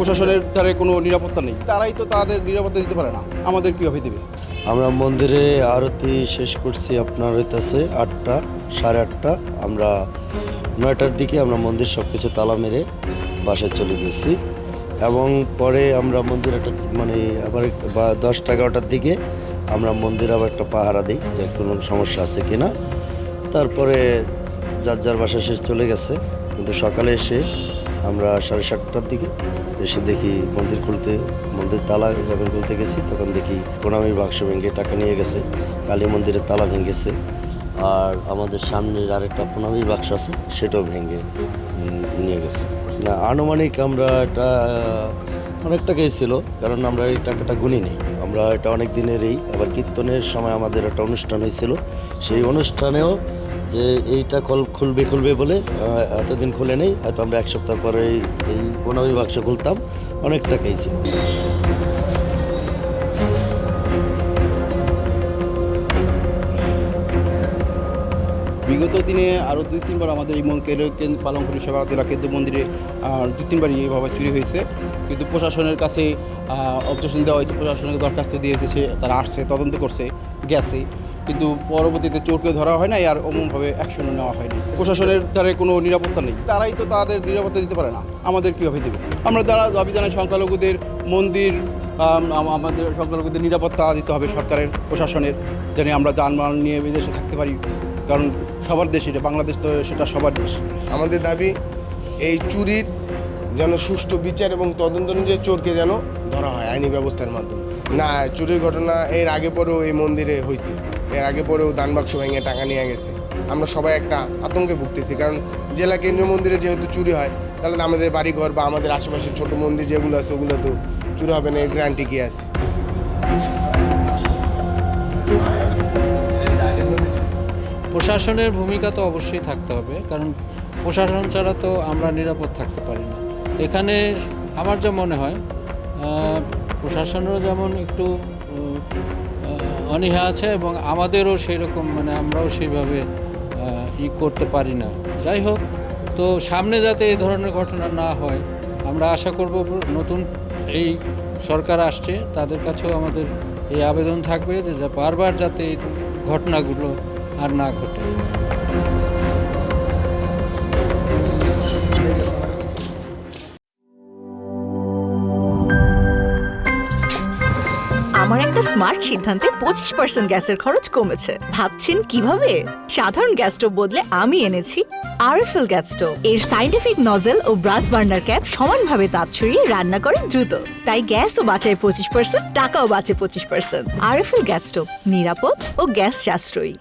প্রশাসনের ধারে কোনো নিরাপত্তা নেই, তারাই তো তাদের নিরাপত্তা দিতে পারে না, আমাদের কীভাবে দেবে? আমরা মন্দিরে আরতি শেষ করছি আপনার হইতেছে 8টা, 8:30। আমরা 9টার দিকে আমরা মন্দির সব কিছু তালা মেরে বাসায় চলে গেছি এবং পরে আমরা মন্দির একটা আবার 10টা-11টার দিকে আমরা মন্দির আবার একটা পাহারা দিই যে কোনো সমস্যা আছে কিনা। তারপরে যার যার বাসা শেষ চলে গেছে, কিন্তু সকালে এসে আমরা 7:30টার দিকে এসে দেখি মন্দির তালা যখন খুলতে গেছি তখন দেখি প্রণামীর বাক্স ভেঙে টাকা নিয়ে গেছে, কালী মন্দিরের তালা ভেঙেছে, আর আমাদের সামনের আরেকটা প্রণামীর বাক্স আছে সেটাও ভেঙে নিয়ে গেছে। না, আনুমানিক আমরা এটা অনেক টাকাই ছিল, কারণ আমরা এই টাকাটা গুনি নেই, আমরা এটা অনেক দিনেরই। আবার কীর্তনের সময় আমাদের একটা অনুষ্ঠান হয়েছিল, সেই অনুষ্ঠানেও যে এইটা খুলবে বলে এতদিন খুলে নেই, হয়তো আমরা 1 সপ্তাহ পরে এই প্রণামী বাক্স খুলতাম, অনেক টাকাই ছিল। বিগত দিনে আরও 2-3বার আমাদের এই পালনপুরি সেবা জেলা কেন্দ্র মন্দিরে 2-3বারই এইভাবে চুরি হয়েছে, কিন্তু প্রশাসনের কাছে অবজেকশন দেওয়া হয়েছে, প্রশাসনের দরখাস্ত দিয়েছে, তারা আসছে, তদন্ত করছে, গেছে, কিন্তু পরবর্তীতে চোরকে ধরা হয় না আর অমনভাবে অ্যাকশনও নেওয়া হয়নি। প্রশাসনের ধারে কোনো নিরাপত্তা নেই, তারাই তো তাদের নিরাপত্তা দিতে পারে না, আমাদের কীভাবে দেবে? আমরা দাবি জানাই সংখ্যালঘুদের মন্দির, আমাদের সংখ্যালঘুদের নিরাপত্তা দিতে হবে সরকারের, প্রশাসনের, যেন আমরা যানবাহন নিয়ে বিদেশে থাকতে পারি, কারণ সবার দেশ এটা, বাংলাদেশ তো সেটা সবার দেশ। আমাদের দাবি এই চুরির যেন সুষ্ঠু বিচার এবং তদন্ত অনুযায়ী চোরকে যেন ধরা হয় আইনি ব্যবস্থার মাধ্যমে। না, চুরির ঘটনা এর আগে পরেও এই মন্দিরে হয়েছে, এর আগে পরেও দান বাক্স ভেঙে টাকা নিয়ে গেছে। আমরা সবাই একটা আতঙ্কে ভুগতেছি, কারণ জেলা কেন্দ্রীয় মন্দিরে যেহেতু চুরি হয়, তাহলে আমাদের বাড়িঘর বা আমাদের আশেপাশের ছোট মন্দির যেগুলো আছে ওগুলো তো চুরি হবে না, এর গ্যারান্টি কি আছে? প্রশাসনের ভূমিকা তো অবশ্যই থাকতে হবে, কারণ প্রশাসন ছাড়া তো আমরা নিরাপদ থাকতে পারি না। এখানে আমার যা মনে হয় প্রশাসনেরও যেমন একটু অনীহা আছে এবং আমাদেরও সেই রকম আমরাও সেইভাবে করতে পারি না। যাই হোক, তো সামনে যাতে এই ধরনের ঘটনা না হয় আমরা আশা করব। নতুন এই সরকার আসছে, তাদের কাছেও আমাদের এই আবেদন থাকবে যে বারবার যাতে এই ঘটনাগুলো আর না ঘটে। আমার একটা স্মার্ট সিদ্ধান্তে 25% গ্যাসের খরচ কমেছে। ভাবছেন কিভাবে? সাধারণ গ্যাস স্টোভ বদলে আমি এনেছি আরএফএল গ্যাস স্টোভ। এর সাইন্টিফিক নজল ও ব্রাস বার্নার ক্যাপ সমানভাবে তাপ ছড়িয়ে রান্না করে দ্রুত, তাই গ্যাসও বাঁচায় 25%, টাকাও বাঁচে 25%। আরএফএল গ্যাস স্টোভ নিরাপদ ও গ্যাস সাশ্রয়ী।